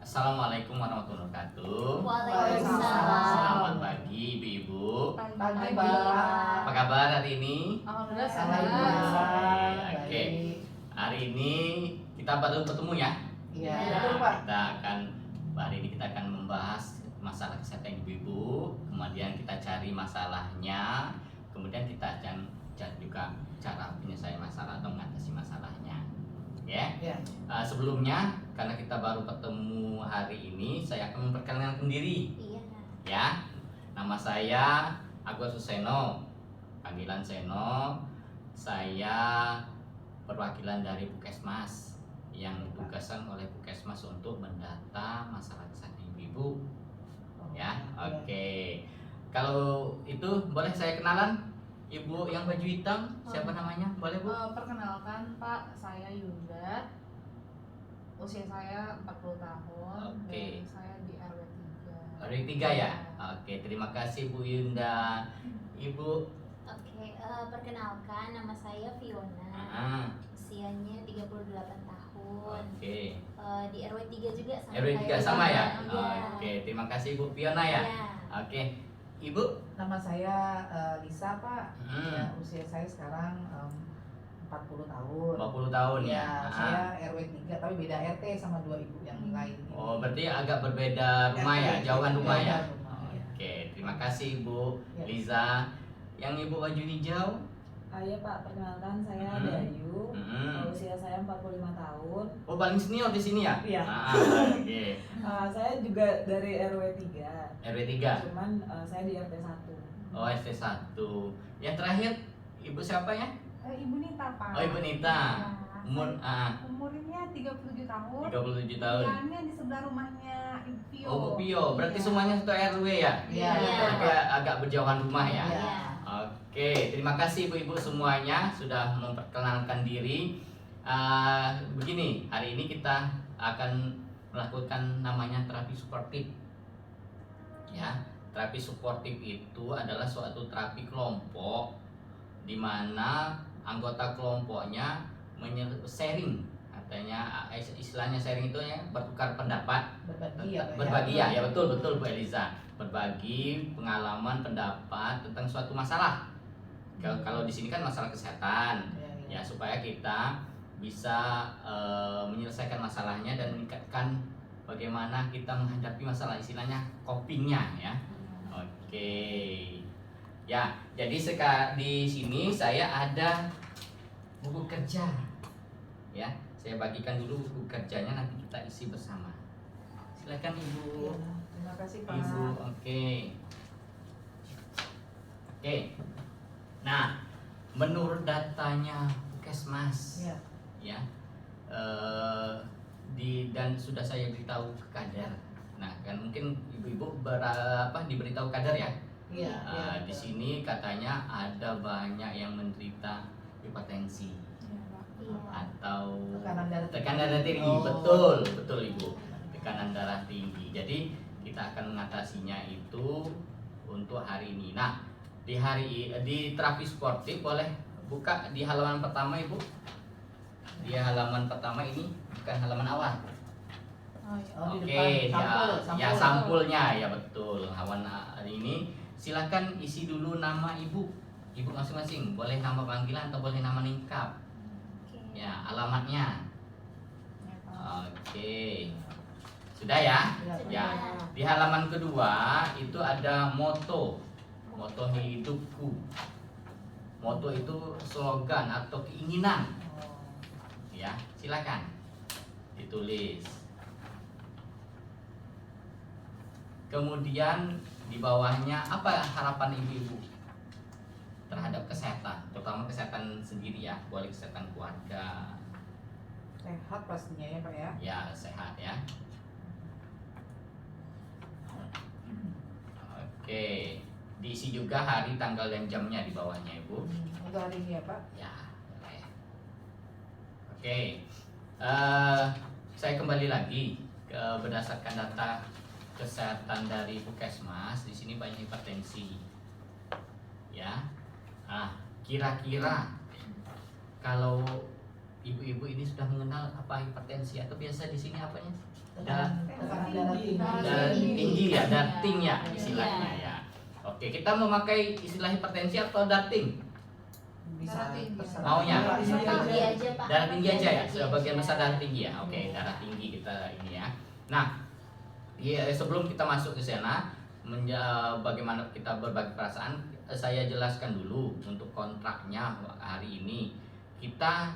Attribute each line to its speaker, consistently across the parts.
Speaker 1: Assalamualaikum warahmatullahi wabarakatuh.
Speaker 2: Waalaikumsalam.
Speaker 1: Selamat pagi ibu-ibu.
Speaker 2: Pagi,
Speaker 3: Pak.
Speaker 1: Apa kabar hari ini?
Speaker 2: Alhamdulillah
Speaker 3: Alhamdulillah.
Speaker 2: sehat.
Speaker 1: Oke. Hari ini kita baru ketemu ya.
Speaker 3: Iya,
Speaker 1: Nah,
Speaker 3: betul Pak.
Speaker 1: hari ini kita akan membahas masalah kesehatan ibu-ibu. Kemudian kita cari masalahnya. Kemudian kita akan cari juga cara penyelesaian masalah atau mengatasi masalahnya. Ya.
Speaker 3: Iya.
Speaker 1: Sebelumnya, karena kita baru ketemu hari ini, saya akan memperkenalkan diri.
Speaker 2: Iya.
Speaker 1: Ya, nama saya Agus Suseno, panggilan Seno. Saya perwakilan dari Puskesmas yang ditugaskan oleh Puskesmas untuk mendata masalah kesehatan ibu-ibu. Ya, oke. Kalau itu boleh saya kenalan? Ibu yang baju hitam, siapa namanya? Boleh Bu?
Speaker 2: Perkenalkan Pak, saya Yunda. Usia saya 40 tahun.
Speaker 1: Oke.
Speaker 2: Dan saya di RW 3.
Speaker 1: RW 3 ya? Oke, terima kasih Bu Yunda. Ibu,
Speaker 4: Oke, perkenalkan nama saya Fiona. Usianya 38 tahun.
Speaker 1: Oke.
Speaker 4: Di RW 3 juga sama.
Speaker 1: RW 3
Speaker 4: kayak
Speaker 1: sama ya?
Speaker 4: Iya.
Speaker 1: Oke, terima kasih Bu Fiona ya.
Speaker 4: Iya.
Speaker 1: Oke. Ibu?
Speaker 3: Nama saya Lisa Pak.
Speaker 1: Hmm.
Speaker 3: Ya, usia saya sekarang 40 tahun.
Speaker 1: 20 tahun ya.
Speaker 3: Ya, saya RW 3 tapi beda RT sama dua ibu yang lain.
Speaker 1: Oh, berarti agak berbeda rumah ya,
Speaker 3: RT.
Speaker 1: jauhan rumah ya.
Speaker 3: Jauhan rumah, ya.
Speaker 1: Oke, terima kasih Bu
Speaker 3: Ya.
Speaker 1: Liza. Yang Ibu baju hijau?
Speaker 5: Iya Pak, perkenalkan saya
Speaker 1: Hmm.
Speaker 5: Dayu.
Speaker 1: Hmm.
Speaker 5: Usia saya 45 tahun.
Speaker 1: Oh, paling senior di sini ya?
Speaker 5: Iya.
Speaker 1: Oke.
Speaker 5: Saya juga dari RW 3.
Speaker 1: RW 3.
Speaker 5: Cuman saya di RT 1.
Speaker 1: Oh, ST1. Yang terakhir Ibu siapa ya?
Speaker 6: Ibu Nita Pak.
Speaker 1: Oh, Ibu Nita.
Speaker 6: Ya,
Speaker 1: Umur
Speaker 6: umurnya 37 tahun.
Speaker 1: 37 tahun.
Speaker 6: Tinggalnya di sebelah rumahnya Ibu Pio.
Speaker 1: Oh, Bu Pio. Berarti
Speaker 6: Iya.
Speaker 1: semuanya satu RW ya?
Speaker 3: Iya.
Speaker 4: Iya.
Speaker 1: Agak berjauhan rumah ya?
Speaker 4: Iya.
Speaker 1: Oke, terima kasih ibu-ibu semuanya sudah memperkenalkan diri. Begini, hari ini kita akan melakukan namanya terapi suportif. Ya, terapi suportif itu adalah suatu terapi kelompok di mana anggota kelompoknya sharing, katanya istilahnya sharing itu ya bertukar pendapat.
Speaker 3: Berbagi ya, Pak,
Speaker 1: Berbagi ya betul Bu Eliza, berbagi pengalaman pendapat tentang suatu masalah. Kalau di sini kan masalah kesehatan
Speaker 3: Ya.
Speaker 1: ya, supaya kita bisa menyelesaikan masalahnya dan meningkatkan bagaimana kita menghadapi masalah, istilahnya copingnya ya. Oke ya, jadi di sini saya ada buku kerja ya, saya bagikan dulu buku kerjanya, nanti kita isi bersama. Silakan Ibu.
Speaker 3: Iya, terima kasih Pak.
Speaker 1: Ibu, oke. Oke. Nah, menurut datanya Puskesmas,
Speaker 3: Ya.
Speaker 1: ya, dan sudah saya beritahu ke Kader. Nah, kan mungkin ibu-ibu diberitahu Kader ya.
Speaker 3: Iya.
Speaker 1: Di sini katanya ada banyak yang menderita hipertensi
Speaker 4: Iya.
Speaker 1: atau
Speaker 3: Tekanan darah tinggi.
Speaker 1: tinggi.
Speaker 3: Oh.
Speaker 1: Betul Ibu. Tekanan darah tinggi. Jadi kita akan mengatasinya itu untuk hari ini. Nah, di terapi sportif boleh buka di halaman pertama Ibu. Di halaman pertama ini bukan halaman awal.
Speaker 3: Oh, di
Speaker 1: Oke,
Speaker 3: depan
Speaker 1: ya sampulnya ya betul. Halaman ini silakan isi dulu nama Ibu. Ibu masing-masing, boleh nama panggilan atau boleh nama lengkap.
Speaker 4: Oke.
Speaker 1: Ya, alamatnya.
Speaker 6: Ya, Pak.
Speaker 1: Oke. Sudah ya? Ya. Di halaman kedua itu ada moto. Moto hidupku. Moto itu slogan atau keinginan. Ya, silakan ditulis. Kemudian di bawahnya apa harapan ibu-ibu terhadap kesehatan, terutama kesehatan sendiri ya, boleh kesehatan keluarga.
Speaker 3: Sehat pastinya ya Pak ya.
Speaker 1: Ya, sehat ya. Oke, diisi juga hari, tanggal, dan jamnya di bawahnya Ibu.
Speaker 3: Untuk hari ini ya Pak.
Speaker 1: Ya, boleh. Oke, saya kembali lagi ke berdasarkan data kesehatan dari Puskesmas. Di sini banyak hipertensi. Ya, kira-kira kalau ibu-ibu ini sudah mengenal apa hipertensi atau biasa di sini apanya?
Speaker 3: Tekanan darah tinggi.
Speaker 1: Darah tinggi ya, darting ya istilahnya ya. Oke, kita memakai istilah hipertensi atau darting?
Speaker 3: Bisa
Speaker 2: Darah tinggi.
Speaker 3: terserah.
Speaker 1: Maunya?
Speaker 4: Tinggi aja Pak.
Speaker 1: Darah tinggi aja ya,
Speaker 4: Tinggi
Speaker 1: sebagian
Speaker 4: aja.
Speaker 1: besar darah tinggi ya. Oke, darah tinggi kita ini ya. Nah, sebelum kita masuk ke sana, bagaimana kita berbagi perasaan, saya jelaskan dulu untuk kontraknya hari ini. Kita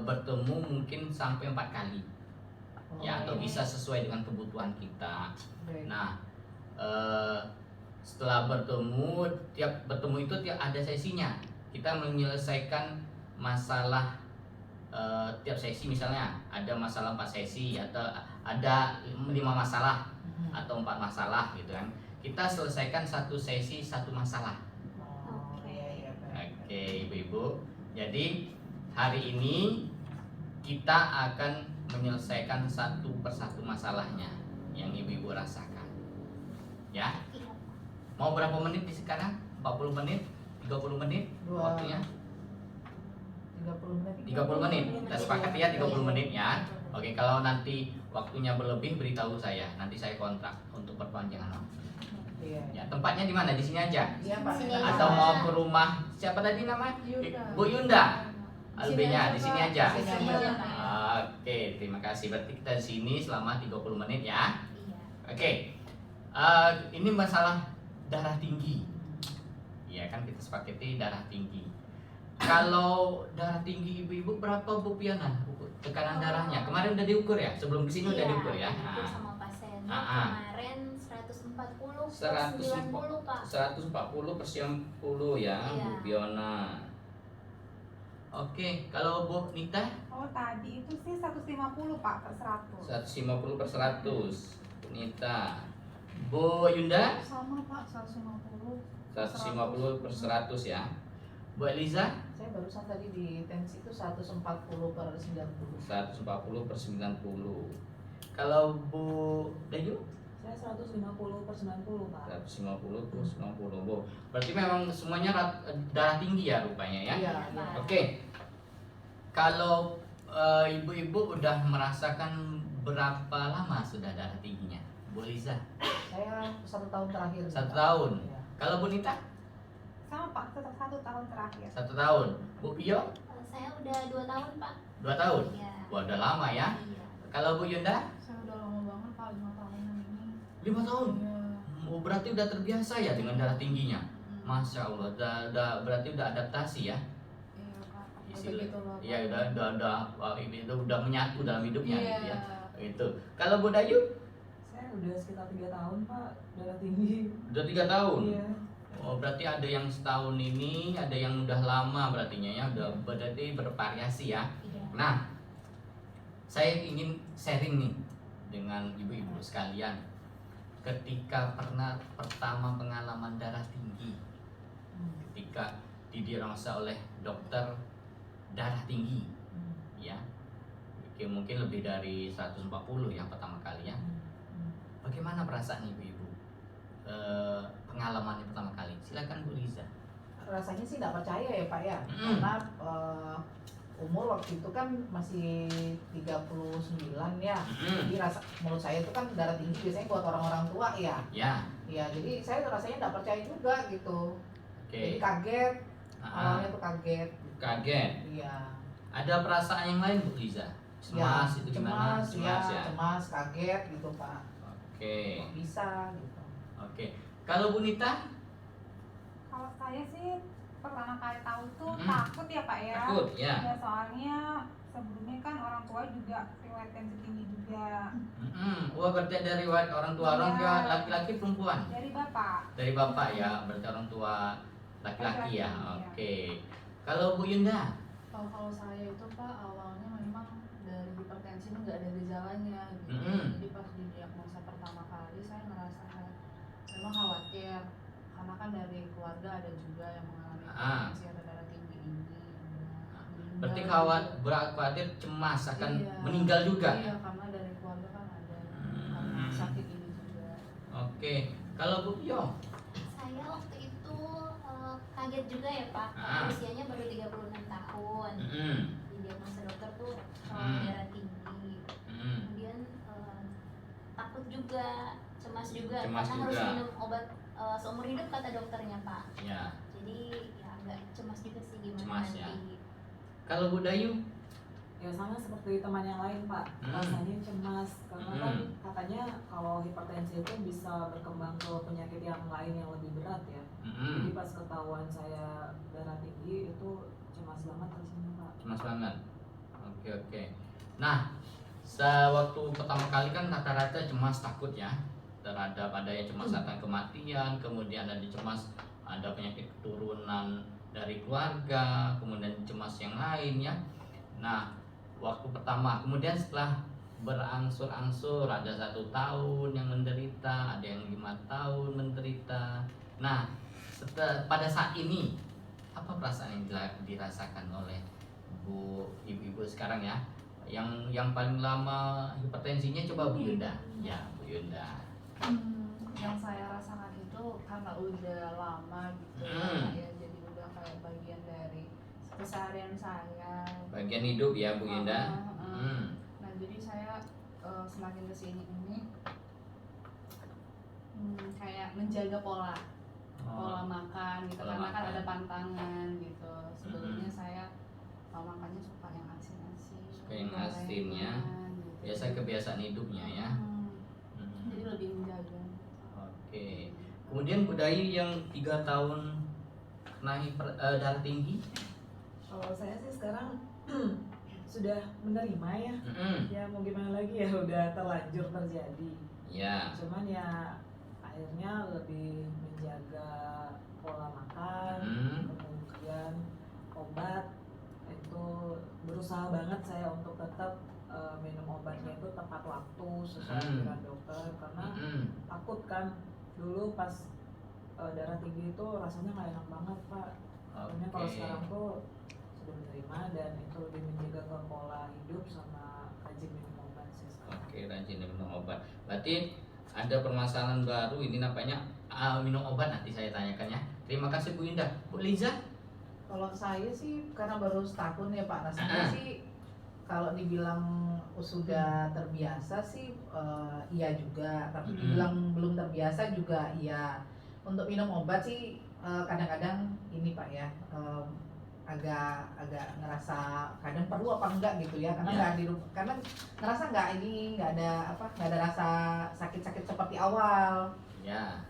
Speaker 1: bertemu mungkin sampai 4 kali, ya, atau bisa sesuai dengan kebutuhan kita.
Speaker 3: Baik.
Speaker 1: Nah, setelah tiap bertemu itu tiap ada sesinya. Kita menyelesaikan masalah tiap sesi, misalnya ada masalah 4 sesi atau ada 5 masalah atau 4 masalah gitu kan. Kita selesaikan satu sesi satu masalah.
Speaker 3: Oh, iya, iya, baik.
Speaker 1: Oke, ibu-ibu. Jadi hari ini kita akan menyelesaikan satu persatu masalahnya yang ibu-ibu rasakan. Ya.
Speaker 4: Iya.
Speaker 1: Mau berapa menit di sekarang? 40 menit? 30 menit waktunya?
Speaker 3: 30 menit.
Speaker 1: 30 menit. Kita sepakat ya 30 menit ya. Oke, kalau nanti waktunya berlebih beritahu saya. Nanti saya kontrak untuk perpanjangan waktu.
Speaker 3: Iya.
Speaker 1: Ya, tempatnya di mana? Di sini aja.
Speaker 3: Iya, Pak.
Speaker 4: Sini
Speaker 3: Kita-
Speaker 1: Atau mau ke rumah siapa tadi namanya?
Speaker 2: Yunda.
Speaker 1: Bu Yunda. Albinya
Speaker 2: aja,
Speaker 1: di sini
Speaker 2: Pak.
Speaker 1: aja.
Speaker 3: Di sini
Speaker 4: aja, Pak.
Speaker 1: Oke, terima kasih. Berarti kita di sini selama 30 menit ya.
Speaker 4: Iya.
Speaker 1: Oke. Ini masalah darah tinggi. Ya kan kita sepakati darah tinggi. Kalau darah tinggi ibu-ibu berapa Bu Piana? Tekanan darahnya. Kemarin udah diukur ya? Sebelum kesini udah
Speaker 4: Iya,
Speaker 1: diukur ya?
Speaker 4: diukur
Speaker 1: Nah,
Speaker 4: sama pasien.
Speaker 1: Ah.
Speaker 4: Kemarin 140 per
Speaker 1: 140
Speaker 4: 90 Pak.
Speaker 1: 140 per 90 ya,
Speaker 4: Iya.
Speaker 1: Bu Piona. Oke, kalau Bu Nita
Speaker 6: Oh tadi itu sih 150 Pak per 100.
Speaker 1: 150 per 100. Bu Nita. Bu Yunda
Speaker 2: Sama Pak, 150.
Speaker 1: 150 per 100 ya. Bu Eliza
Speaker 3: Saya barusan tadi di tensi itu 140 per 90.
Speaker 1: 140 per 90. Kalau Bu Dayu
Speaker 5: Saya 150 per 90 Pak.
Speaker 1: 150 per 90 Bu. Berarti memang semuanya darah tinggi ya rupanya ya.
Speaker 3: Iya,
Speaker 4: Pak.
Speaker 3: iya.
Speaker 1: Oke. Kalau ibu-ibu udah merasakan berapa lama sudah darah tingginya? Bu Liza
Speaker 3: Saya 1 tahun terakhir.
Speaker 1: 1 tahun.
Speaker 3: Iya.
Speaker 1: Kalau Bu Nita
Speaker 6: Sama Pak, tetap 1 tahun terakhir.
Speaker 1: 1 tahun. Bu Pio
Speaker 4: Saya udah 2 tahun Pak.
Speaker 1: 2 tahun.
Speaker 4: Iya.
Speaker 1: Wah, udah lama ya.
Speaker 4: Iya.
Speaker 1: Kalau Bu Yunda
Speaker 2: Saya udah lama banget Pak, 5 tahunan ini.
Speaker 1: 5 tahun.
Speaker 2: Iya.
Speaker 1: Oh, berarti udah terbiasa ya dengan darah tingginya. Masya Allah, berarti udah adaptasi ya.
Speaker 2: Iya Pak.
Speaker 1: Istilah-
Speaker 2: Begitu loh, Pak.
Speaker 1: Iya, wah, ini udah menyatu dalam hidupnya
Speaker 2: Iya.
Speaker 1: gitu ya. Itu. Kalau Bu Dayu
Speaker 5: Saya udah sekitar 3 tahun Pak, darah tinggi.
Speaker 1: udah 3 tahun.
Speaker 5: Iya.
Speaker 1: Oh, berarti ada yang setahun ini, ada yang udah lama berartinya ya, udah berarti bervariasi ya.
Speaker 4: Iya.
Speaker 1: Nah, saya ingin sharing nih dengan ibu-ibu sekalian. Ketika pernah pertama pengalaman darah tinggi, ketika didiagnosa oleh dokter darah tinggi, ya, mungkin lebih dari 140 yang pertama kali ya. Bagaimana perasaan ibu-ibu? Pengalamannya pertama kali. Silakan Bu Liza.
Speaker 3: Rasanya sih nggak percaya ya Pak ya.
Speaker 1: Mm.
Speaker 3: Karena umur waktu itu kan masih 39 ya. Jadi menurut saya itu kan darah tinggi biasanya buat orang-orang tua ya.
Speaker 1: Ya,
Speaker 3: Ya jadi saya rasanya nggak percaya juga gitu. Jadi
Speaker 1: oke.
Speaker 3: kaget,
Speaker 1: Ah,
Speaker 3: awalnya tuh kaget.
Speaker 1: kaget.
Speaker 3: Iya.
Speaker 1: Ada perasaan yang lain Bu Liza? Cemas itu gimana?
Speaker 3: cemas, cemas, kaget gitu Pak.
Speaker 1: Oke.
Speaker 3: Kok bisa gitu.
Speaker 1: Oke. Kalau Bu Nita?
Speaker 6: Kalau saya sih pertama kali tahu tuh
Speaker 1: Mm-mm.
Speaker 6: takut ya Pak ya.
Speaker 1: Takut ya.
Speaker 6: Ya soalnya sebelumnya kan orang tua juga riwayat tensi tinggi juga
Speaker 1: Wah, berarti ada riwayat orang tua. Orang tua
Speaker 6: Iya.
Speaker 1: laki-laki perempuan?
Speaker 6: dari bapak.
Speaker 1: Dari bapak ya, berarti orang tua laki-laki ya.
Speaker 6: Laki-laki, iya.
Speaker 1: Oke. Kalau Bu Yunda?
Speaker 2: Kalau saya itu Pak, awalnya memang dari hipertensi ini nggak ada gejalanya gitu.
Speaker 1: Mm-mm.
Speaker 2: Jadi pas didiagnosa pertama kali saya ngerasa memang khawatir karena kan dari keluarga ada juga yang mengalami hipertensi atau darah tinggi ini. Meninggal
Speaker 1: Berarti
Speaker 2: juga.
Speaker 1: khawatir cemas akan
Speaker 2: Iya.
Speaker 1: meninggal juga.
Speaker 2: Iya, karena dari keluarga kan ada
Speaker 1: Hmm.
Speaker 2: karena sakit ini juga.
Speaker 1: Oke. Kalau Bu Pio?
Speaker 4: Saya waktu itu kaget juga ya Pak.
Speaker 1: Ah.
Speaker 4: Usianya baru 36 tahun.
Speaker 1: Mm-mm.
Speaker 4: diagnosa dokter tuh
Speaker 1: Hmm.
Speaker 4: darah tinggi. Kemudian takut juga, cemas juga
Speaker 1: Cemas
Speaker 4: karena harus
Speaker 1: juga.
Speaker 4: minum obat seumur hidup kata dokternya Pak.
Speaker 1: Ya.
Speaker 4: Jadi ya agak cemas juga sih gimana
Speaker 1: Cemas,
Speaker 4: nanti.
Speaker 1: ya. Kalau Bu Dayu?
Speaker 5: Ya sama seperti teman yang lain Pak, rasanya cemas karena kan katanya kalau hipertensi itu bisa berkembang ke penyakit yang lain yang lebih berat ya. Jadi pas ketahuan saya darah tinggi itu cemas banget rasanya Pak.
Speaker 1: Cemas banget. Oke. Nah, sewaktu pertama kali kan rata-rata cemas takut ya terhadap adanya cemas akan kematian, kemudian ada cemas ada penyakit keturunan dari keluarga, kemudian cemas yang lain ya. Nah, waktu pertama, kemudian setelah berangsur-angsur ada 1 tahun yang menderita, ada yang 5 tahun menderita. Nah, pada saat ini apa perasaan yang dirasakan oleh ibu-ibu sekarang ya? Yang paling lama hipertensinya coba Bu Yunda. Ya, Bu Yunda.
Speaker 2: Yang saya rasakan itu karena udah lama gitu ya, jadi udah kayak bagian dari keseharian saya.
Speaker 1: Bagian hidup ya Bu Yunda.
Speaker 2: Nah jadi saya semakin kesini ini kayak menjaga pola makan gitu,
Speaker 1: Pola
Speaker 2: karena kan
Speaker 1: makan.
Speaker 2: ada pantangan gitu. Sebelumnya saya makannya suka yang asin-asin,
Speaker 1: Suka yang asin ya.
Speaker 2: gitu.
Speaker 1: Biasa kebiasaan hidupnya ya.
Speaker 2: Jadi lebih menjaga.
Speaker 1: Oke. Kemudian Bu Dayu yang 3 tahun kena darah tinggi.
Speaker 5: Kalau saya sih sekarang sudah menerima ya. Ya mau gimana lagi ya, udah terlanjur terjadi.
Speaker 1: Ya.
Speaker 5: Cuman ya akhirnya lebih menjaga pola makan, kemudian obat itu berusaha banget saya untuk tetap minum obatnya itu tepat waktu sesuai anjuran dokter karena takut kan dulu pas darah tinggi itu rasanya nggak enak banget Pak. Makanya kalau sekarang tuh sudah menerima dan itu lebih menjaga ke pola hidup sama rajin minum obat sih sekarang.
Speaker 1: Oke, rajin minum obat. Berarti ada permasalahan baru ini namanya minum obat, nanti saya tanyakan ya. Terima kasih Bu Indah. Bu Liza?
Speaker 3: Kalau saya sih karena baru setahun ya Pak, rasanya sih kalau dibilang sudah terbiasa sih iya juga, tapi dibilang belum terbiasa juga iya. Untuk minum obat sih kadang-kadang ini Pak ya, agak ngerasa kadang perlu apa enggak gitu ya, karena nggak karena ngerasa nggak ada rasa sakit-sakit seperti awal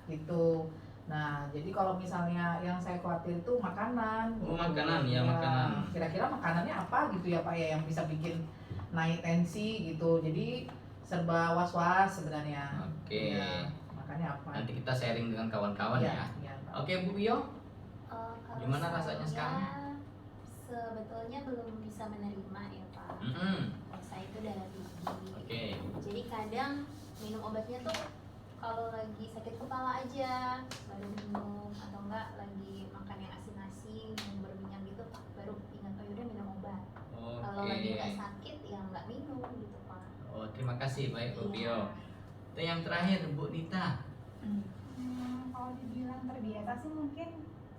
Speaker 3: gitu. Nah jadi kalau misalnya yang saya khawatir itu makanan.
Speaker 1: Makanan ya, makanan.
Speaker 3: Kira-kira makanannya apa gitu ya Pak ya yang bisa bikin naik tensi gitu, jadi serba was-was sebenarnya.
Speaker 1: Oke.
Speaker 3: Ya, makanya apa?
Speaker 1: Nanti kita sharing dengan kawan-kawan ya. Oke Bu Bio.
Speaker 4: Kalau
Speaker 1: Gimana rasanya
Speaker 4: saya
Speaker 1: sekarang?
Speaker 4: Sebetulnya belum bisa menerima ya Pak. Kalau saya itu darah tinggi.
Speaker 1: Oke.
Speaker 4: Jadi kadang minum obatnya tuh kalau lagi sakit kepala aja baru minum, atau enggak lagi makan yang asin-asin yang berminyak gitu baru ingat oh yaudah minum obat. Kalau lagi nggak sakit ya nggak minum gitu Pak.
Speaker 1: Oh, terima kasih baik Bu Bio. Dan yang terakhir Bu Nita.
Speaker 6: Kalau dibilang terbiasa sih mungkin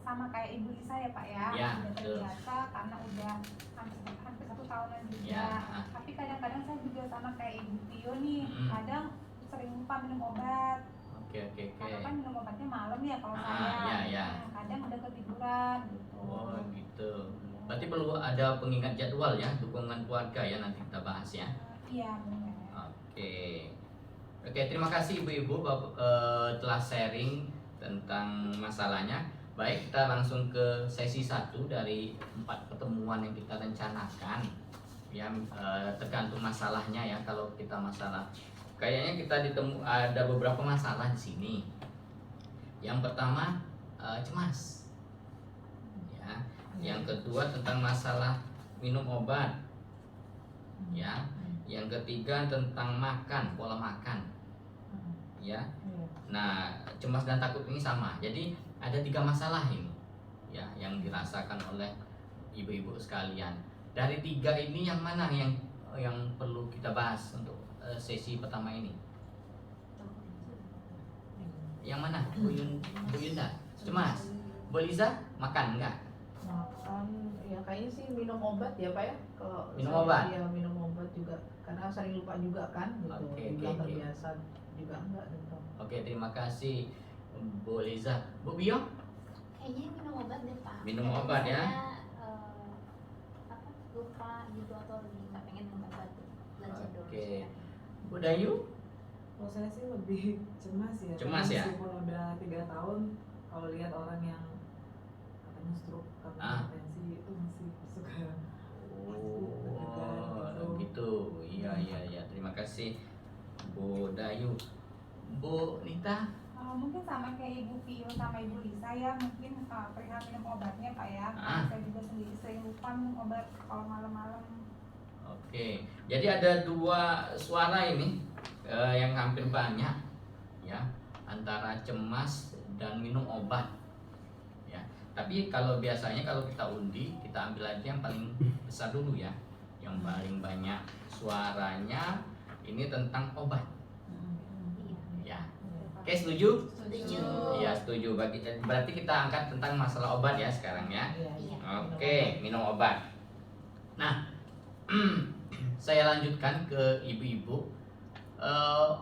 Speaker 6: sama kayak Ibu Lisa ya Pak ya,
Speaker 1: Ya,
Speaker 6: udah
Speaker 1: betul.
Speaker 6: terbiasa karena udah hampir 1 tahunan juga.
Speaker 1: Ya.
Speaker 6: Tapi kadang-kadang saya juga sama kayak Ibu Tio nih,
Speaker 1: Mm-mm.
Speaker 6: kadang sering lupa minum obat.
Speaker 1: Oke.
Speaker 6: Karena kan minum obatnya malam ya kalau
Speaker 1: Ah,
Speaker 6: saya.
Speaker 1: ya.
Speaker 6: Nah, kadang udah ketiduran gitu.
Speaker 1: Oh, gitu. Berarti perlu ada pengingat jadwal ya, dukungan keluarga ya, nanti kita bahas ya.
Speaker 6: Iya benar.
Speaker 1: Oke, terima kasih ibu-ibu telah sharing tentang masalahnya. Baik, kita langsung ke sesi 1 dari 4 pertemuan yang kita rencanakan. Ya, tergantung masalahnya ya. Kalau kita masalah, kayaknya kita ada beberapa masalah di sini. Yang pertama cemas, ya. Yang kedua tentang masalah minum obat, ya. Yang ketiga tentang makan, pola makan, ya. Nah, cemas dan takut ini sama. Jadi ada 3 masalah ini, ya, yang dirasakan oleh ibu-ibu sekalian. Dari 3 ini yang mana yang perlu kita bahas untuk sesi pertama ini? Yang mana? Bu Yunda, cemas. Bu Liza, makan enggak?
Speaker 3: Ya kayaknya sih minum obat ya Pak ya. Kalau
Speaker 1: Minum
Speaker 3: saya,
Speaker 1: obat?
Speaker 3: ya minum obat juga karena sering lupa juga kan gitu.
Speaker 1: Oke,
Speaker 3: Dibilang
Speaker 1: oke.
Speaker 3: terbiasa juga enggak gitu.
Speaker 1: Oke, terima kasih Bu Liza. Bu Bio?
Speaker 4: Kayaknya minum obat deh Pak.
Speaker 1: Minum
Speaker 4: Kadang
Speaker 1: obat ya?
Speaker 4: saya, lupa gitu atau lagi nggak pengen minum obat, belajar dulu.
Speaker 1: Oke. Bu Dayu?
Speaker 5: Kalau saya sih lebih cemas ya.
Speaker 1: Cemas ya?
Speaker 5: Meskipun udah 3 tahun, kalau lihat orang yang katanya stroke karena hipertensi itu masih suka
Speaker 1: Oh, gitu. Iya. Terima kasih Bu Dayu. Bu Nita?
Speaker 6: Mungkin sama kayak Ibu Pio sama Ibu Lisa ya, mungkin perihal minum obatnya Pak ya. Saya juga sendiri sering lupa minum obat kalau malam-malam.
Speaker 1: Oke, jadi ada dua suara ini yang hampir banyak ya, antara cemas dan minum obat ya. Tapi kalau biasanya kalau kita undi, kita ambil aja yang paling besar dulu ya, yang paling banyak suaranya ini tentang obat ya. Oke, setuju?
Speaker 4: Setuju.
Speaker 1: Iya, setuju. Berarti kita angkat tentang masalah obat ya sekarang ya.
Speaker 3: Iya.
Speaker 1: Oke, minum obat. Nah, saya lanjutkan ke ibu-ibu.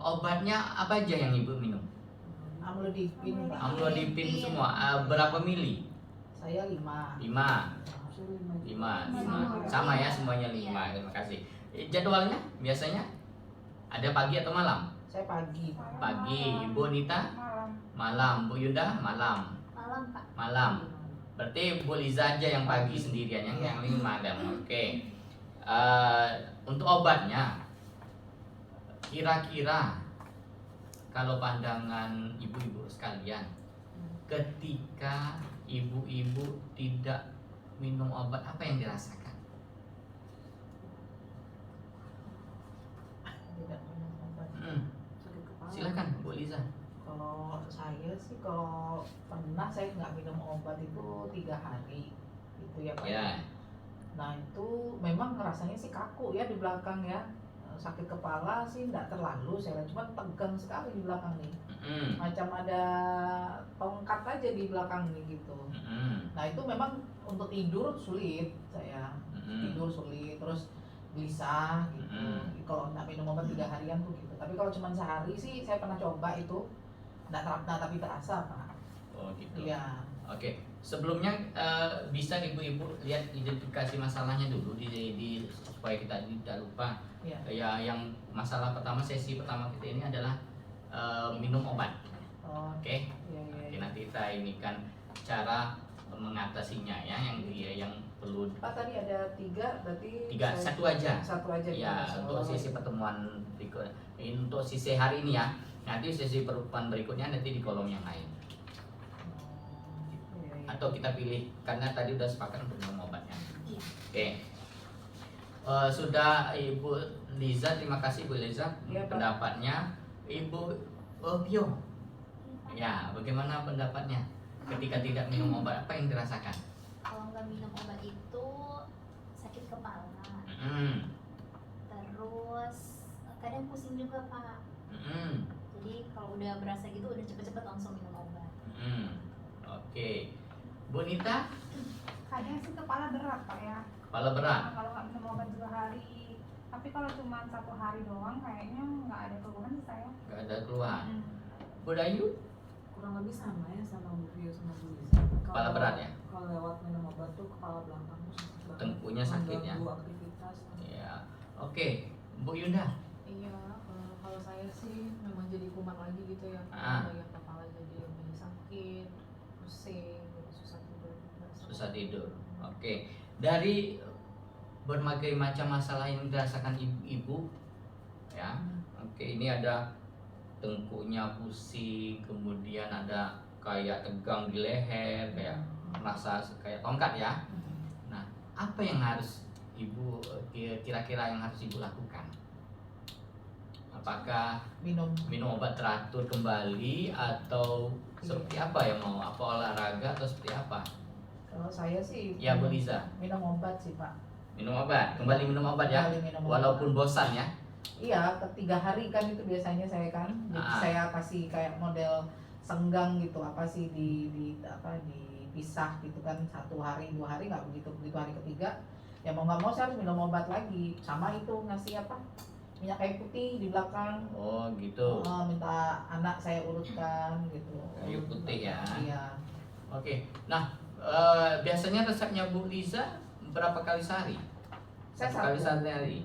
Speaker 1: Obatnya apa aja yang ibu minum?
Speaker 3: Amlodipin Pak.
Speaker 1: Amlodipin semua. Berapa mili?
Speaker 3: Saya 5.
Speaker 1: 5. Sama ya, semuanya 5. Terima kasih. Jadwalnya biasanya ada pagi atau malam?
Speaker 3: Saya pagi.
Speaker 1: Pagi. Ibu Nita?
Speaker 6: Malam.
Speaker 1: Malam. Bu Yunda? Malam.
Speaker 4: Malam Pak.
Speaker 1: Malam. Berarti Bu Liza aja yang pagi sendirian, yang 5 malam. Oke. Untuk obatnya, kira-kira kalau pandangan ibu-ibu sekalian, ketika ibu-ibu tidak minum obat, apa yang dirasakan?
Speaker 3: Tidak minum obat.
Speaker 5: sakit kepala.
Speaker 1: Silakan Bu Liza.
Speaker 3: Kalau saya sih kalau pernah saya nggak minum obat itu 3 hari itu ya Pak.
Speaker 1: Ya.
Speaker 3: Nah itu memang rasanya sih kaku ya di belakang ya. Sakit kepala sih nggak terlalu saya, cuma tegang sekali di belakang nih. Macam ada tongkat aja di belakang nih gitu. Nah itu memang untuk tidur sulit saya. Tidur sulit, terus gelisah gitu. Kalau nggak minum obat 3 harian tuh gitu. Tapi kalau cuma sehari sih saya pernah coba itu. Nggak tapi terasa Pak.
Speaker 1: Oh gitu.
Speaker 3: Iya.
Speaker 1: Oke. Sebelumnya bisa ibu-ibu lihat identifikasi masalahnya dulu di supaya kita tidak lupa.
Speaker 3: Iya.
Speaker 1: Ya, yang masalah pertama, sesi pertama kita ini adalah minum obat.
Speaker 3: Oh,
Speaker 1: Oke.
Speaker 3: iya.
Speaker 1: Oke, nanti kita ini kan cara mengatasinya ya, yang perlu
Speaker 3: Pak tadi ada 3 berarti
Speaker 1: 3, satu aja.
Speaker 3: Satu aja.
Speaker 1: Ya,
Speaker 3: gitu.
Speaker 1: untuk sesi pertemuan berikut. Ini untuk sesi hari ini ya. Nanti sesi pertemuan berikutnya nanti di kolom yang lain.
Speaker 3: Iya.
Speaker 1: Atau kita pilih karena tadi udah sepakat untuk minum obatnya.
Speaker 4: Iya.
Speaker 1: Oke. Sudah Ibu Liza, terima kasih Bu Liza
Speaker 3: Iya, Pak.
Speaker 1: pendapatnya. Ibu Bio, ya bagaimana pendapatnya ketika tidak minum obat, apa yang dirasakan?
Speaker 4: Kalau nggak minum obat itu sakit kepala. Terus kadang pusing juga Pak. Jadi kalau udah berasa gitu udah cepet-cepet langsung minum obat.
Speaker 1: Oke. Bu Nita,
Speaker 6: Kadang sih kepala berat Pak ya.
Speaker 1: kepala berat.
Speaker 6: Kalau nggak minum obat 2 hari. Tapi kalau cuma 1 hari doang kayaknya nggak ada keluhan sih saya.
Speaker 1: Gak ada keluhan. Bu Dayu,
Speaker 5: Kurang lebih sama ya sama Bu Pio sama Bu Lisa.
Speaker 1: kepala berat ya?
Speaker 5: Kalau lewat minum obat tuh kepala belakang tuh sakit banget.
Speaker 1: Tengkunya sakit ya?
Speaker 5: Mengganggu aktivitas.
Speaker 1: Ya. Oke. Bu Yunda.
Speaker 2: Iya, kalau saya sih memang jadi kumat lagi gitu ya. Bagian kepala jadi lebih sakit, pusing, gitu, susah tidur.
Speaker 1: Susah tidur. Oke. Dari berbagai macam masalah yang dirasakan ibu-ibu ya. Oke, ini ada tengkuknya pusing, kemudian ada kayak tegang di leher, kayak merasa kayak tongkat ya. Nah, apa yang harus ibu kira-kira yang harus ibu lakukan? Apakah
Speaker 3: Minum.
Speaker 1: obat teratur kembali atau seperti apa yang mau? Apa olahraga atau seperti apa?
Speaker 3: Kalau saya sih
Speaker 1: Ya Bu Liza,
Speaker 3: minum obat sih Pak.
Speaker 1: minum obat, kembali minum obat ya,
Speaker 3: Kembali minum obat.
Speaker 1: walaupun bosan ya.
Speaker 3: Iya, 3 hari kan itu biasanya saya kan. Jadi saya kasih kayak model senggang gitu, apa sih di dipisah gitu kan, 1 hari 2 hari nggak begitu, begitu hari ketiga ya mau nggak mau saya harus minum obat lagi, sama itu ngasih apa minyak kayu putih di belakang.
Speaker 1: Oh gitu.
Speaker 3: Minta anak saya urutkan gitu.
Speaker 1: Kayu putih ya.
Speaker 3: Iya.
Speaker 1: Oke. Nah, biasanya resepnya Bu Liza berapa kali sehari?
Speaker 3: Saya
Speaker 1: Satu kali sehari.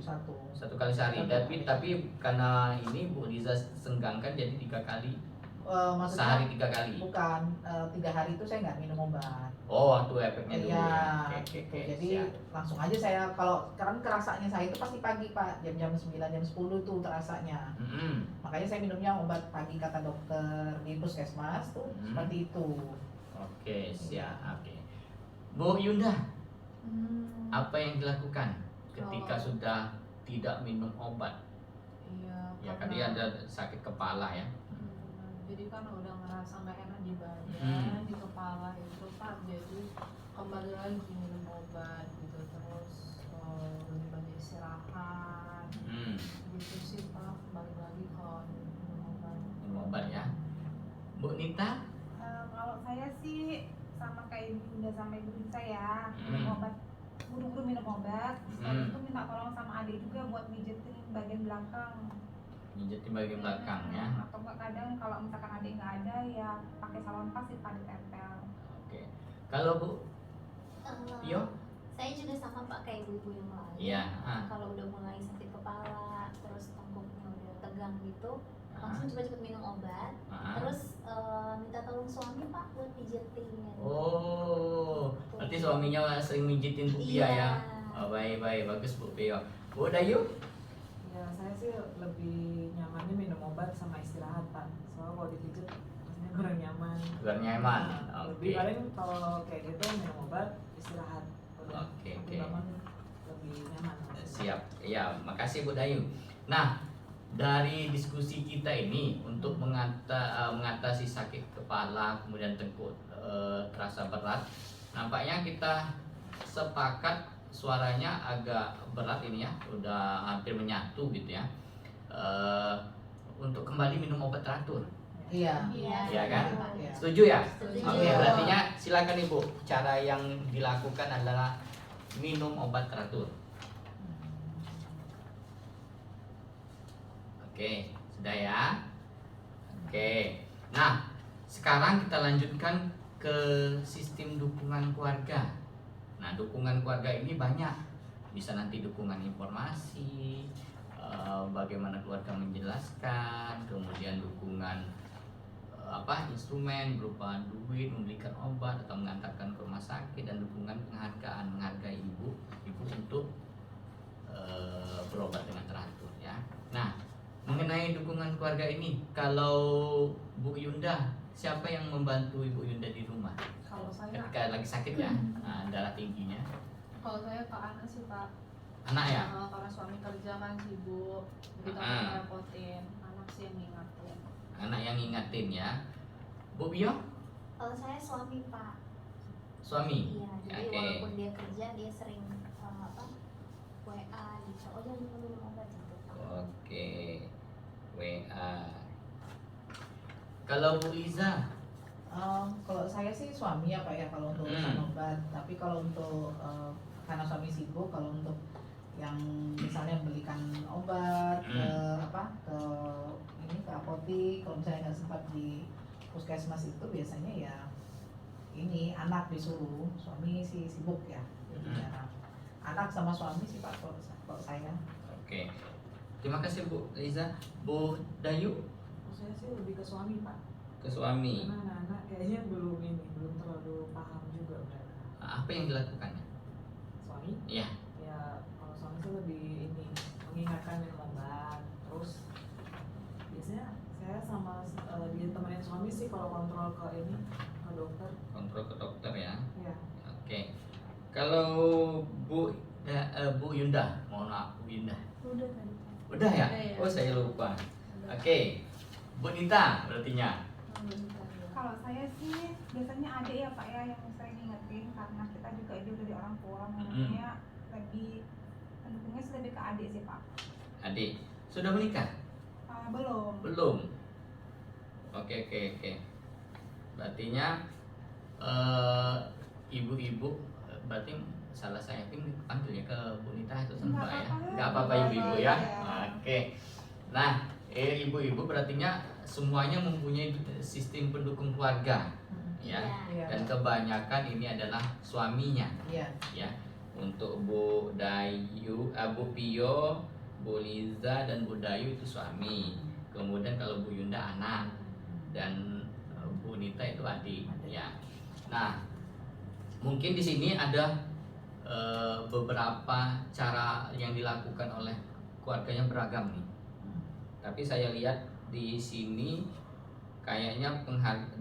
Speaker 1: Satu kali sehari. Tapi karena ini Bu Liza senggangkan jadi 3 kali.
Speaker 3: Maksudnya
Speaker 1: Sehari 3 kali.
Speaker 3: bukan 3 hari itu saya nggak minum obat.
Speaker 1: Oh, waktu efeknya dulu.
Speaker 3: Iya,
Speaker 1: Ya.
Speaker 3: gitu.
Speaker 1: Oke,
Speaker 3: Jadi
Speaker 1: siap.
Speaker 3: langsung aja saya, kalau karena kerasanya saya itu pasti pagi Pak, jam 9 jam 10 tuh terasanya. Makanya saya minumnya obat pagi kata dokter di puskesmas tuh seperti itu.
Speaker 1: Oke, siap. Oke. Bu Yunda, apa yang dilakukan ketika sudah tidak minum obat?
Speaker 2: Iya,
Speaker 1: Ya,
Speaker 2: karena-
Speaker 1: tadi ada sakit kepala ya.
Speaker 2: Jadi kan udah ngerasa nggak enak di badan, di kepala itu Pak, jadi kembali lagi minum obat gitu, terus lebih banyak istirahat, gitu sih Pak, kembali lagi ke minum obat.
Speaker 1: Minum obat ya. Bu Nita?
Speaker 6: Kalau saya sih sama kayak Ibu Yunda sama Ibu Lisa ya, minum obat, buru-buru minum obat. Setelah itu minta tolong sama adik juga buat mijetin bagian belakang.
Speaker 1: Mijetin bagian belakang ya.
Speaker 6: Atau enggak kadang kalau misalkan adik nggak ada ya pakai salon pas sih Pak, ditempel.
Speaker 1: Oke. Kalau Bu Yo?
Speaker 4: Saya juga sama Pak kayak ibu yang lain.
Speaker 1: Iya.
Speaker 4: Kalau udah mulai sakit kepala, terus tengkuknya udah tegang gitu, langsung cepet-cepet minum obat. Terus minta tolong suami Pak buat pijetin.
Speaker 1: Oh, berarti suaminya sering mijitin Bu Pia ya? Oh, baik, bagus Bu Pia. Bu Dayu?
Speaker 5: Ya saya sih lebih nyamannya minum obat sama istirahat Pak. Soalnya kalau dipijet rasanya kurang nyaman.
Speaker 1: Kurang nyaman.
Speaker 5: Lebih
Speaker 1: Oke.
Speaker 5: paling kalau kayak gitu minum obat, istirahat.
Speaker 1: Oke.
Speaker 5: Bangun lebih nyaman.
Speaker 1: Siap. Ya, makasih Bu Dayu. Nah, dari diskusi kita ini untuk mengatasi sakit kepala kemudian tengkuk terasa berat, nampaknya kita sepakat suaranya agak berat ini ya, udah hampir menyatu gitu ya. Untuk kembali minum obat teratur.
Speaker 3: Iya.
Speaker 1: Iya kan?
Speaker 3: Iya.
Speaker 1: Setuju ya?
Speaker 3: Setuju.
Speaker 1: Oke, berarti silakan Ibu. Cara yang dilakukan adalah minum obat teratur. Oke, sudah ya. Oke. Nah, sekarang kita lanjutkan ke sistem dukungan keluarga. Nah, dukungan keluarga ini banyak. Bisa nanti dukungan informasi, bagaimana keluarga menjelaskan, kemudian dukungan instrumen berupa duit, membelikan obat atau mengantarkan ke rumah sakit, dan dukungan menghargai ibu untuk berobat dengan teratur ya. Nah, mengenai dukungan keluarga ini, kalau Bu Yunda, siapa yang membantu Ibu Yunda di rumah
Speaker 2: Kalau saya,
Speaker 1: ketika lagi sakit ya, darah tingginya?
Speaker 2: kalau saya ke anak sih Pak.
Speaker 1: Anak ya?
Speaker 2: Karena suami kerja kan sibuk, jadi takut ngerepotin. Anak sih yang ngingatin.
Speaker 1: Anak yang ngingatin ya. Bu Bio?
Speaker 4: Kalau saya suami Pak.
Speaker 1: Suami?
Speaker 4: Iya, jadi
Speaker 1: Oke.
Speaker 4: walaupun dia kerja, dia sering WA gitu. Oh jangan lupa minum obat gitu Pak.
Speaker 1: Oke. WA. Kalau Bu Liza?
Speaker 3: Kalau saya sih suami ya Pak ya, kalau untuk urusan obat. Tapi kalau untuk karena suami sibuk, kalau untuk yang misalnya belikan obat ke apotik, kalau misalnya nggak sempat di puskesmas itu biasanya ya ini anak disuruh, suami sih sibuk ya. Jadi jarang. Anak sama suami sih Pak kalau saya.
Speaker 1: Oke. Terima kasih Bu Liza. Bu Dayu?
Speaker 5: Saya sih lebih ke suami Pak.
Speaker 1: Ke suami.
Speaker 5: Karena anak-anak kayaknya belum terlalu paham juga mereka.
Speaker 1: Apa yang dilakukannya?
Speaker 5: Suami?
Speaker 1: Iya.
Speaker 5: Ya kalau suami sih lebih ini mengingatkan minum obat. Terus biasanya saya sama dia temenin suami sih kalau kontrol ke dokter.
Speaker 1: Kontrol ke dokter ya.
Speaker 5: Iya.
Speaker 1: Oke. Kalau Bu Yunda, mohon maaf Bu Yunda.
Speaker 4: Udah tadi.
Speaker 1: Udah ya?
Speaker 2: Udah ya.
Speaker 1: Oh, saya lupa. Oke. Bu Nita berartinya.
Speaker 6: Kalau saya sih biasanya adik ya Pak ya yang sering ngingetin, karena kita juga dari orang tua, namanya lebih pendukungnya sih lebih ke adik sih Pak.
Speaker 1: Adik, sudah menikah?
Speaker 6: Belum.
Speaker 1: Belum. Oke. Berartinya ibu-ibu, berarti salah saya pun panggilnya ke Bu Nita itu
Speaker 6: Nggak
Speaker 1: Mbak ya.
Speaker 6: apa-apa.
Speaker 1: Nggak apa-apa ibu-ibu ya. Oke. Nah, ibu-ibu berartinya semuanya mempunyai sistem pendukung keluarga ya.
Speaker 3: Iya.
Speaker 1: Dan kebanyakan ini adalah suaminya
Speaker 3: Iya.
Speaker 1: ya. Untuk Bu Dayu, Bu Pio, Bu Liza dan Bu Dayu itu suami. Kemudian kalau Bu Yunda anak dan Bu Nita itu adik ya. Nah, mungkin di sini ada beberapa cara yang dilakukan oleh keluarganya beragam nih. Tapi saya lihat di sini kayaknya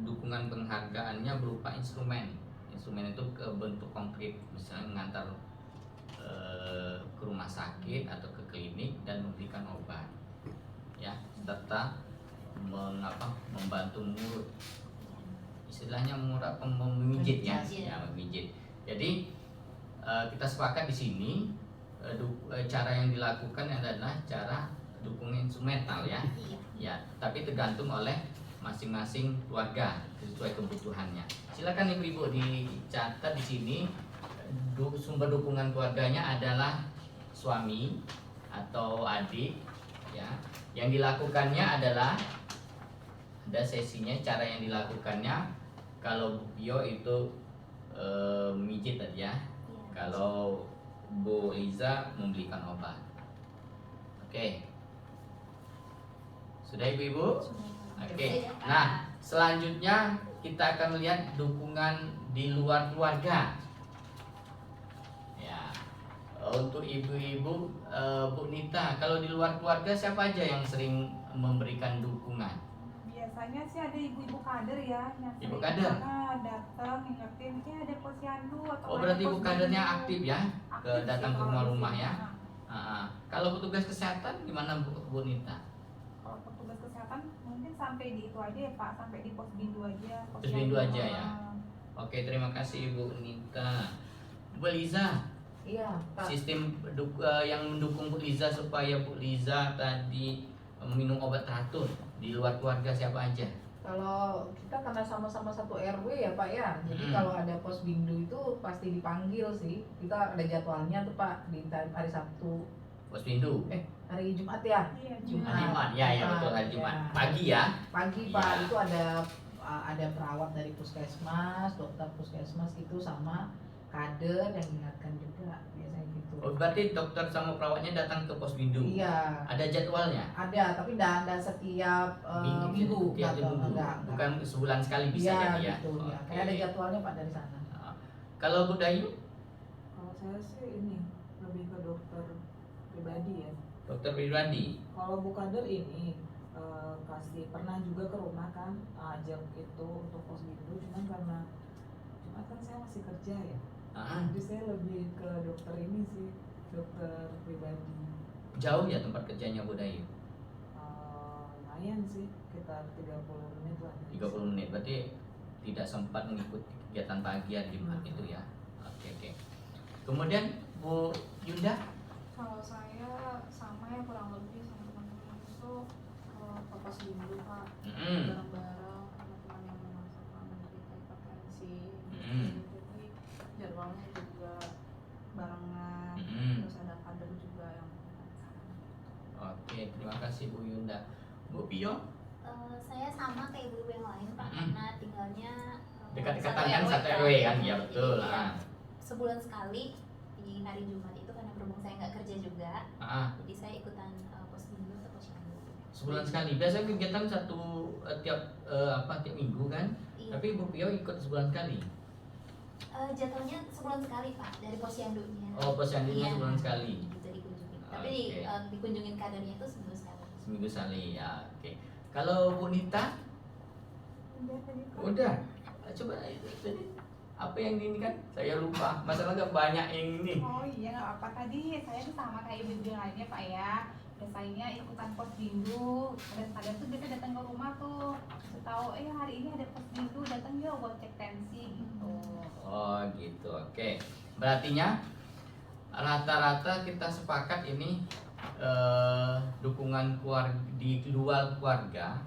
Speaker 1: dukungan penghargaannya berupa instrumen. Instrumen itu ke bentuk konkret, misalnya mengantar ke rumah sakit atau ke klinik dan memberikan obat, ya, serta membantu mengurut, istilahnya memijit ya, memijit. Jadi kita sepakat di sini cara yang dilakukan adalah cara dukungan instrumental ya, ya, tapi tergantung oleh masing-masing keluarga sesuai kebutuhannya. Silakan ibu-ibu dicatat di sini sumber dukungan keluarganya adalah suami atau adik ya. Yang dilakukannya adalah ada sesinya, cara yang dilakukannya kalau Bu Pio itu mijit tadi ya. Kalau Bu Liza membelikan obat. Oke. Sudah ibu-ibu? Oke. Nah, selanjutnya kita akan melihat dukungan di luar keluarga. Ya. Untuk ibu-ibu, Bu Nita, kalau di luar keluarga siapa aja yang sering memberikan dukungan?
Speaker 6: Biasanya sih ada ibu-ibu kader ya yang
Speaker 1: Ibu
Speaker 6: sering
Speaker 1: kader?
Speaker 6: datang ngingetin ada posyandu atau
Speaker 1: Oh,
Speaker 6: ada
Speaker 1: berarti ibu
Speaker 6: posyandu.
Speaker 1: kadernya aktif ya?
Speaker 6: Aktif sih
Speaker 1: Datang ke
Speaker 6: kalau
Speaker 1: rumah-rumah
Speaker 6: di
Speaker 1: ya?
Speaker 6: sini.
Speaker 1: Kalau petugas kesehatan gimana Bu Nita?
Speaker 6: Kalau petugas kesehatan mungkin sampai di itu aja ya Pak, sampai di pos bindu aja.
Speaker 1: Posyandu aja ya? Oke, terima kasih Ibu Nita. Bu Liza,
Speaker 3: Iya, Pak.
Speaker 1: sistem yang mendukung Bu Liza supaya Bu Liza tadi minum obat teratur di luar keluarga siapa aja?
Speaker 3: Kalau kita karena sama-sama satu RW ya Pak ya, jadi kalau ada pos bindu itu pasti dipanggil sih. Kita ada jadwalnya tuh Pak di hari Sabtu,
Speaker 1: Posyandu.
Speaker 3: hari Jumat ya.
Speaker 6: Iya,
Speaker 1: Jumat ya, ya betul, hari Jumat. Pagi ya.
Speaker 3: Pagi
Speaker 1: Iya.
Speaker 3: Pak, itu ada perawat dari puskesmas, dokter puskesmas itu sama kader yang mengingatkan juga biasanya gitu.
Speaker 1: Oh, berarti dokter sama perawatnya datang ke posyandu.
Speaker 3: Iya,
Speaker 1: Ada jadwalnya?
Speaker 3: ada, tapi tidak setiap minggu,
Speaker 1: Tiap minggu.
Speaker 3: enggak.
Speaker 1: Bukan sebulan sekali bisa
Speaker 3: Iya,
Speaker 1: jadi ya.
Speaker 3: gitu, ya.
Speaker 1: Oke.
Speaker 3: Kayak ada jadwalnya Pak dari sana.
Speaker 1: Kalau Bu Dayu,
Speaker 5: Kalau saya sih ini lebih ke dokter pribadi ya.
Speaker 1: dokter pribadi.
Speaker 5: Kalau Bu Kader ini kasih pernah juga ke rumah kan, ajak itu untuk pos bindu, cuman karena kan saya masih kerja ya. Jadi saya lebih ke dokter ini sih, dokter pribadi.
Speaker 1: Jauh ya tempat kerjanya Bu Dayu?
Speaker 5: Lumayan sih, sekitar 30 menit lah.
Speaker 1: 30 menit, berarti tidak sempat mengikuti kegiatan pagi hari Jumat itu ya. Oke. Kemudian Bu Yunda?
Speaker 2: Kalau saya sama ya kurang lebih sama teman-teman itu ke pos bindu Pak, bareng-bareng teman-teman yang memang sama menderita hipertensi. Jadi jadwalnya juga barengan, terus ada kader juga yang mengingatkan.
Speaker 1: Oke, terima kasih Bu Yunda. Bu Pio?
Speaker 4: Saya sama kayak ibu yang lain Pak, karena tinggalnya
Speaker 1: Dekat-dekatan kan satu RW kan? Ya betul.
Speaker 4: Sebulan sekali di hari Jumat itu karena berhubung saya nggak kerja juga, jadi saya ikutan pos bindu atau posyandu.
Speaker 1: Sebulan sekali. Biasanya kegiatan tiap minggu kan?
Speaker 4: Iya.
Speaker 1: Tapi Bu Pio ikut sebulan sekali.
Speaker 4: Jatuhnya sebulan sekali Pak dari posyandunya.
Speaker 1: Oh, posyandunya
Speaker 4: Iya.
Speaker 1: sebulan sekali.
Speaker 4: Gitu dikunjungin.
Speaker 1: Oke.
Speaker 4: Tapi dikunjungin kadernya itu seminggu sekali.
Speaker 1: Seminggu sekali ya. Oke. Kalau Bu Nita?
Speaker 6: Udah tadi Pak.
Speaker 1: Udah. Coba tadi apa yang ini kan? Saya lupa. Masalahnya banyak yang ini.
Speaker 6: Oh iya nggak apa tadi saya tuh sama kayak ibu yang lainnya Pak ya. Biasanya ikutan pos bindu dan kadang tuh biasa datang ke rumah tuh tahu hari ini ada pos bindu datang yuk buat cek tensi gitu.
Speaker 1: Oh gitu. Oke. Berartinya rata-rata kita sepakat ini dukungan keluarga di luar keluarga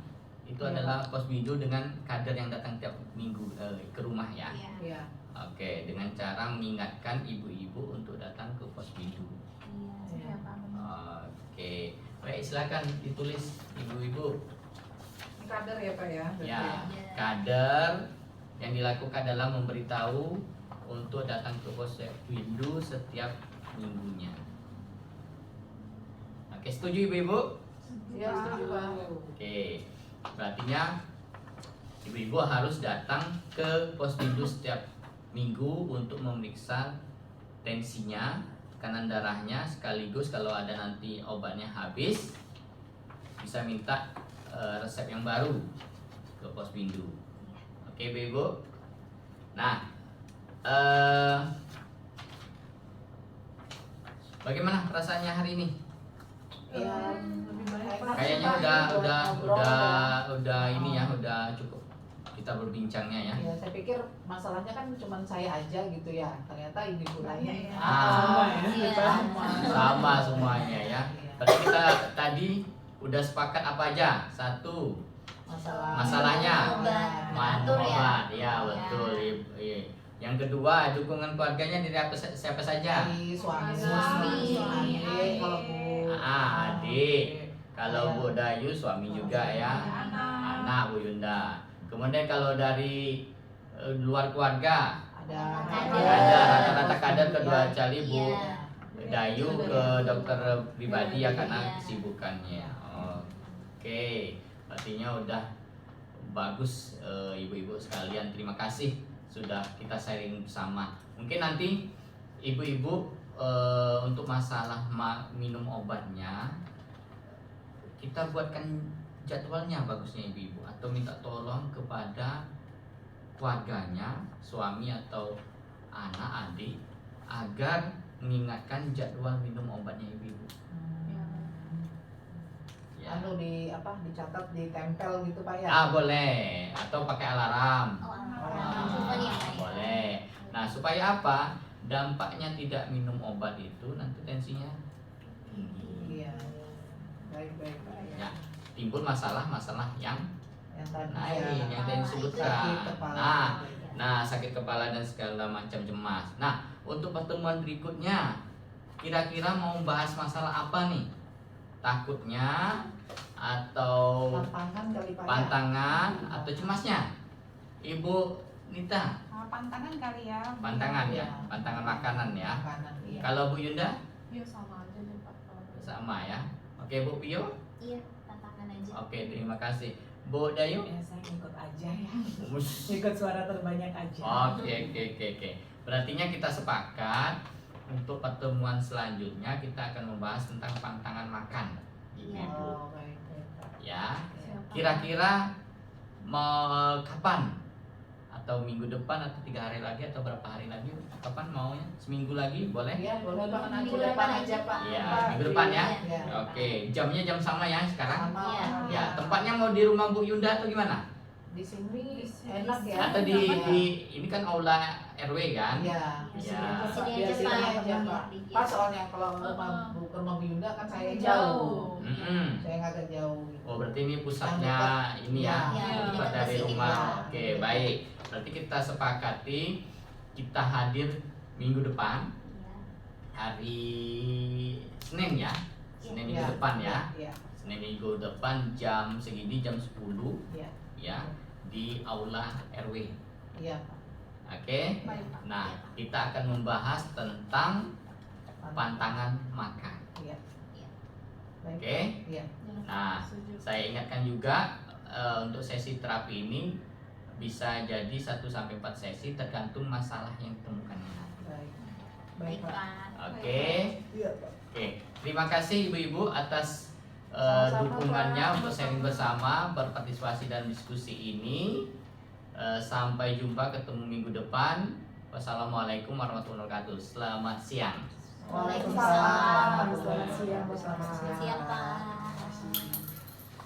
Speaker 1: itu
Speaker 3: Iya,
Speaker 1: adalah posbindu dengan kader yang datang tiap minggu ke rumah ya.
Speaker 4: Iya.
Speaker 3: Iya.
Speaker 1: Oke, dengan cara mengingatkan ibu-ibu untuk datang ke posbindu.
Speaker 4: Iya.
Speaker 2: Iya Pak.
Speaker 1: Oke, baik silakan ditulis ibu-ibu.
Speaker 3: Ini kader ya Pak ya? berarti
Speaker 1: Ya,
Speaker 4: Iya.
Speaker 1: kader yang dilakukan adalah memberitahu untuk datang ke posbindu setiap minggunya. Oke, setuju ibu-ibu?
Speaker 3: Iya, setuju Pak.
Speaker 1: Oke, berartinya ibu-ibu harus datang ke posbindu setiap minggu untuk memeriksa tensinya, tekanan darahnya, sekaligus kalau ada nanti obatnya habis bisa minta resep yang baru ke posbindu. Oke, ibu-ibu. Nah, bagaimana rasanya hari ini?
Speaker 3: Ya, lebih baik Pak.
Speaker 1: Kayaknya
Speaker 3: Pak.
Speaker 1: udah
Speaker 3: Ngobrol.
Speaker 1: ini ya, udah cukup kita berbincangnya ya.
Speaker 3: Ya, saya pikir masalahnya kan cuma saya aja gitu ya. Ternyata ibu-ibu lain.
Speaker 2: Iya.
Speaker 1: Ah,
Speaker 4: Iya.
Speaker 1: sama semuanya ya. Berarti kita tadi udah sepakat apa aja? Satu, masalahnya.
Speaker 4: Teratur ya.
Speaker 1: obat, ya betul. Iya. Yang kedua, dukungan keluarganya dari siapa saja?
Speaker 3: Dari suami.
Speaker 4: Suami.
Speaker 3: Adik, kalau Bu.
Speaker 1: Adik. Kalau Bu Dayu suami juga ya. Anak Bu Yunda. Kemudian kalau dari luar keluarga
Speaker 3: Ada.
Speaker 1: ada rata-rata kader kedua cali Bu
Speaker 4: Iya.
Speaker 1: Dayu ke dokter pribadi ya karena
Speaker 4: Iya.
Speaker 1: kesibukannya. Oke, artinya udah bagus ibu-ibu sekalian. Terima kasih sudah kita sharing bersama. Mungkin nanti ibu-ibu untuk masalah minum obatnya kita buatkan jadwalnya bagusnya ibu-ibu, atau minta tolong kepada keluarganya, suami atau anak, adik, agar mengingatkan jadwal minum obatnya ibu-ibu. Ya.
Speaker 3: Anu dicatat, ditempel gitu Pak ya.
Speaker 1: Boleh, atau pakai alarm.
Speaker 4: Handphone ya, Pak, ya.
Speaker 1: Boleh. Nah, supaya apa? Dampaknya tidak minum obat itu nanti tensinya tinggi.
Speaker 3: Iya. Baik Pak ya.
Speaker 1: Ya, timbul masalah-masalah yang
Speaker 3: Yang tadi
Speaker 1: lain yang tadi disebutkan.
Speaker 3: sakit kepala.
Speaker 1: Nah, sakit kepala dan segala macam cemas. Nah, untuk pertemuan berikutnya kira-kira mau bahas masalah apa nih? Takutnya atau
Speaker 3: Pantangan kali Pak ya.
Speaker 1: pantangan atau cemasnya? Ibu Nita,
Speaker 6: Pantangan kali ya.
Speaker 1: pantangan ya, pantangan makanan ya.
Speaker 3: Makanan, iya.
Speaker 1: Kalau Bu Yunda
Speaker 2: Iya sama aja deh Pak.
Speaker 1: sama ya. Oke, Bu Pio.
Speaker 4: Iya, tantangan aja.
Speaker 1: Oke, terima kasih. Bu Dayu.
Speaker 5: Ya saya ikut aja ya.
Speaker 1: Ush.
Speaker 5: Ikut suara terbanyak aja.
Speaker 1: Oke. Berartinya kita sepakat untuk pertemuan selanjutnya kita akan membahas tentang pantangan makan.
Speaker 4: Iya.
Speaker 1: Ibu.
Speaker 3: Oh, baik Pak.
Speaker 1: Ya.
Speaker 2: Siapa?
Speaker 1: Kira-kira mau kapan? Atau minggu depan atau 3 hari lagi atau berapa hari lagi? Kapan maunya? Seminggu lagi boleh?
Speaker 3: Iya, boleh Pak. Nanti
Speaker 4: Minggu
Speaker 3: depan
Speaker 4: depan
Speaker 3: aja
Speaker 4: aja,
Speaker 3: Pak.
Speaker 1: Iya,
Speaker 3: Pak.
Speaker 1: minggu depan ya.
Speaker 3: Iya.
Speaker 1: Oke, jamnya jam sama ya sekarang?
Speaker 3: Sama.
Speaker 4: Iya.
Speaker 1: Ya, tempatnya mau di rumah Bu Yunda atau gimana?
Speaker 3: Di sini enak ya.
Speaker 1: Atau di ini kan aula RW kan?
Speaker 3: Iya.
Speaker 1: Iya.
Speaker 4: Sini
Speaker 3: Biar
Speaker 4: aja,
Speaker 3: sini
Speaker 4: Pak.
Speaker 3: aja Pak.
Speaker 4: Iya.
Speaker 3: Pas soalnya kalau ke rumah Bu Yunda kan saya jauh.
Speaker 1: Mm-mm.
Speaker 3: Saya nggak agak jauh. Gitu.
Speaker 1: Oh, berarti ini pusatnya ini ya,
Speaker 4: Iya,
Speaker 1: dekat
Speaker 4: dekat
Speaker 1: dari
Speaker 4: sini,
Speaker 1: rumah.
Speaker 3: Pak.
Speaker 1: Oke, baik. Berarti kita sepakati kita hadir minggu depan
Speaker 4: Iya.
Speaker 1: hari Senin ya. Senin minggu
Speaker 3: Iya.
Speaker 1: depan ya.
Speaker 3: Iya.
Speaker 1: Senin minggu depan jam segini jam 10
Speaker 3: Iya.
Speaker 1: ya di aula RW.
Speaker 3: Iya Pak.
Speaker 1: Oke.
Speaker 2: Baik Pak.
Speaker 1: Nah, kita akan membahas tentang pantangan makan.
Speaker 3: Iya. Baik.
Speaker 1: Oke.
Speaker 3: Iya.
Speaker 1: Nah, saya ingatkan juga untuk sesi terapi ini bisa jadi 1-4 sesi tergantung masalah yang ditemukan.
Speaker 3: Baik. Baik
Speaker 4: Baik,
Speaker 3: Pak.
Speaker 4: Pak.
Speaker 1: Oke.
Speaker 3: Iya Pak.
Speaker 1: Oke. Terima kasih ibu-ibu atas
Speaker 3: Sama-sama,
Speaker 1: dukungannya
Speaker 3: Pak.
Speaker 1: untuk sharing bersama, berpartisipasi dalam diskusi ini. Sampai jumpa, ketemu minggu depan. Wassalamualaikum warahmatullahi wabarakatuh. Selamat siang.
Speaker 3: Waalaikumsalam.
Speaker 4: Selamat
Speaker 3: Selamat siang.
Speaker 4: Siap, Pak.